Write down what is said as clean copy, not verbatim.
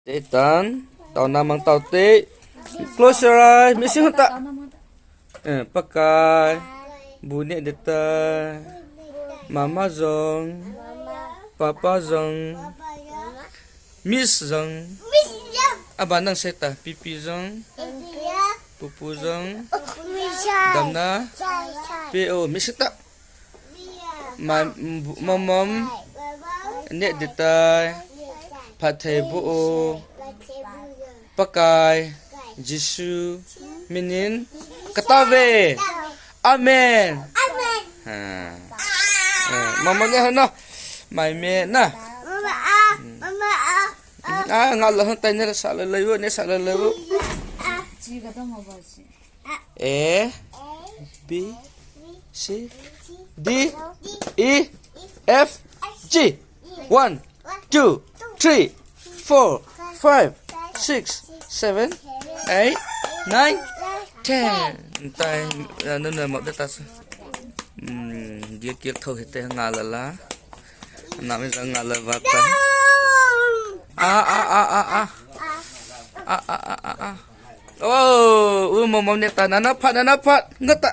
Tê tan, tao nam mang tao tê. Close your eyes, missing hota. Pakai, buneh deta, mama zong, papa zong, miss zong, abanang seta, pipi zong, pupu zong, damna, po, miss hota. Mom, net deta, patay buo, pakai, Jisu, minin, katabe, amen. Mamanya hana, mai me na. Ngalah tay ni sala lewu ni sala lewu. A B C D E F G 1 2 3 4 5 6 7 8 9 10 tay nên là một ta dia kia thâu hết tay ngala nằm bên ngala vắt oh mau neta nana pat ngata